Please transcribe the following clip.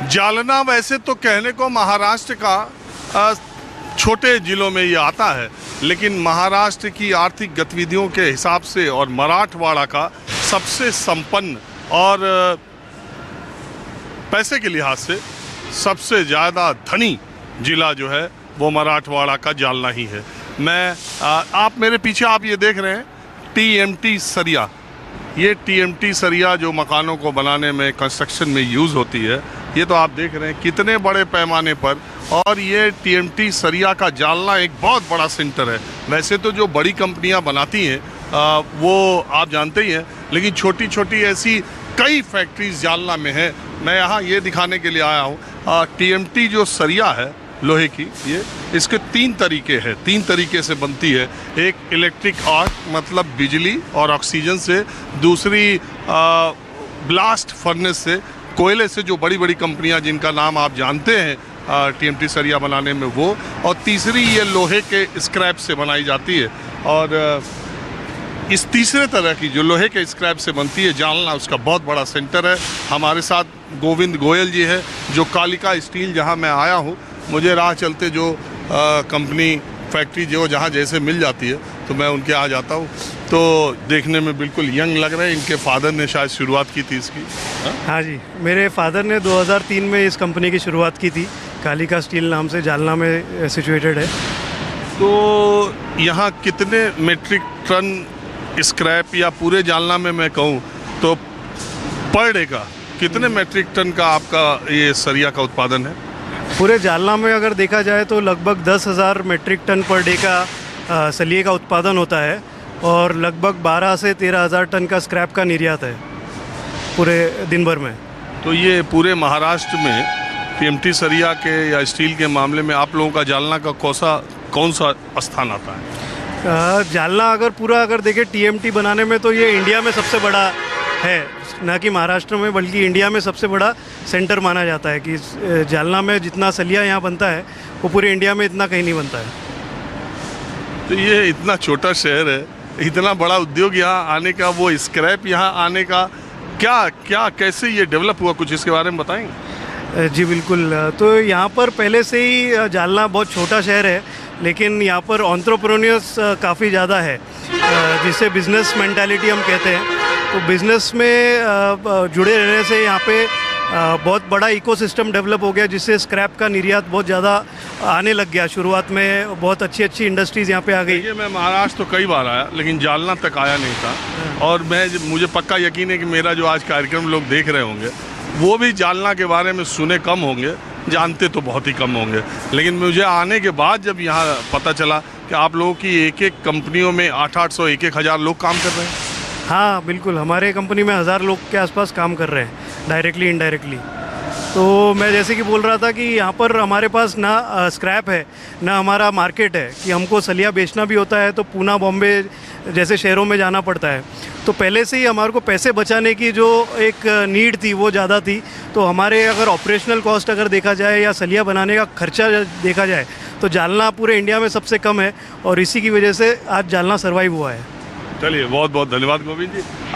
जालना वैसे तो कहने को महाराष्ट्र का छोटे जिलों में ये आता है, लेकिन महाराष्ट्र की आर्थिक गतिविधियों के हिसाब से और मराठवाड़ा का सबसे संपन्न और पैसे के लिहाज से सबसे ज़्यादा धनी जिला जो है वो मराठवाड़ा का जालना ही है। आप मेरे पीछे आप ये देख रहे हैं TMT सरिया। ये TMT सरिया जो मकानों को बनाने में, कंस्ट्रक्शन में यूज़ होती है, ये तो आप देख रहे हैं कितने बड़े पैमाने पर। और ये TMT सरिया का जालना एक बहुत बड़ा सेंटर है। वैसे तो जो बड़ी कंपनियां बनाती हैं वो आप जानते ही हैं, लेकिन छोटी छोटी ऐसी कई फैक्ट्रीज जालना में है। मैं यहाँ ये दिखाने के लिए आया हूँ TMT जो सरिया है लोहे की, ये इसके 3 तरीके हैं, 3 तरीके से बनती है। एक इलेक्ट्रिक आर्क मतलब बिजली और ऑक्सीजन से, दूसरी ब्लास्ट फर्नेस से, कोयले से, जो बड़ी बड़ी कंपनियां जिनका नाम आप जानते हैं TMT सरिया बनाने में वो, और तीसरी ये लोहे के स्क्रैप से बनाई जाती है। और इस तीसरे तरह की जो लोहे के स्क्रैप से बनती है जालना, उसका बहुत बड़ा सेंटर है। हमारे साथ गोविंद गोयल जी है जो कालिका स्टील, जहां मैं आया हूं, मुझे राह चलते जो कंपनी फैक्ट्री जो जहाँ जैसे मिल जाती है तो मैं उनके आ जाता हूँ। तो देखने में बिल्कुल यंग लग रहे हैं। इनके फादर ने शायद शुरुआत की थी इसकी। हाँ जी, मेरे फादर ने 2003 में इस कंपनी की शुरुआत की थी। कालिका स्टील नाम से जालना में सिचुएटेड है। तो यहाँ कितने मेट्रिक टन स्क्रैप, या पूरे जालना में मैं कहूँ तो पर डे का कितने मेट्रिक टन का आपका ये सरिया का उत्पादन है? पूरे जालना में अगर देखा जाए तो लगभग 10,000 मेट्रिक टन पर डे का सलिए का उत्पादन होता है, और लगभग 12 से 13,000 टन का स्क्रैप का निर्यात है पूरे दिन भर में। तो ये पूरे महाराष्ट्र में TMT सरिया के या स्टील के मामले में आप लोगों का जालना का कौन सा स्थान आता है? जालना अगर देखें TMT बनाने में तो ये इंडिया में सबसे बड़ा है, ना कि महाराष्ट्र में बल्कि इंडिया में सबसे बड़ा सेंटर माना जाता है कि जालना में जितना सलिया यहाँ बनता है वो पूरे इंडिया में इतना कहीं नहीं बनता है। तो ये इतना छोटा शहर है, इतना बड़ा उद्योग यहाँ आने का, वो स्क्रैप यहाँ आने का क्या कैसे ये डेवलप हुआ, कुछ इसके बारे में बताएंगे? जी बिल्कुल। तो यहाँ पर पहले से ही जालना बहुत छोटा शहर है, लेकिन यहाँ पर एंटरप्रेन्योर्स काफ़ी ज़्यादा है, जिसे बिज़नेस मेंटालिटी हम कहते हैं। तो बिज़नेस में जुड़े रहने से यहाँ पे बहुत बड़ा इकोसिस्टम डेवलप हो गया, जिससे स्क्रैप का निर्यात बहुत ज़्यादा आने लग गया। शुरुआत में बहुत अच्छी इंडस्ट्रीज़ यहाँ पे आ गई। मैं महाराष्ट्र तो कई बार आया, लेकिन जालना तक आया नहीं था। और मुझे पक्का यकीन है कि मेरा जो आज कार्यक्रम लोग देख रहे होंगे वो भी जालना के बारे में सुने कम होंगे, जानते तो बहुत ही कम होंगे। लेकिन मुझे आने के बाद जब यहाँ पता चला कि आप लोगों की एक कंपनियों में 800 1,000 लोग काम कर रहे हैं। हाँ बिल्कुल, हमारे कंपनी में 1000 लोग के आसपास काम कर रहे हैं, डायरेक्टली इनडायरेक्टली। तो मैं जैसे कि बोल रहा था कि यहाँ पर हमारे पास ना स्क्रैप है, ना हमारा मार्केट है कि हमको सलिया बेचना भी होता है तो पूना, बॉम्बे जैसे शहरों में जाना पड़ता है। तो पहले से ही हमारे को पैसे बचाने की जो एक नीड थी वो ज़्यादा थी। तो हमारे अगर ऑपरेशनल कॉस्ट अगर देखा जाए या सलिया बनाने का खर्चा देखा जाए तो जालना पूरे इंडिया में सबसे कम है, और इसी की वजह से आज जालना सर्वाइव हुआ है। चलिए, बहुत बहुत धन्यवाद गोविंद जी।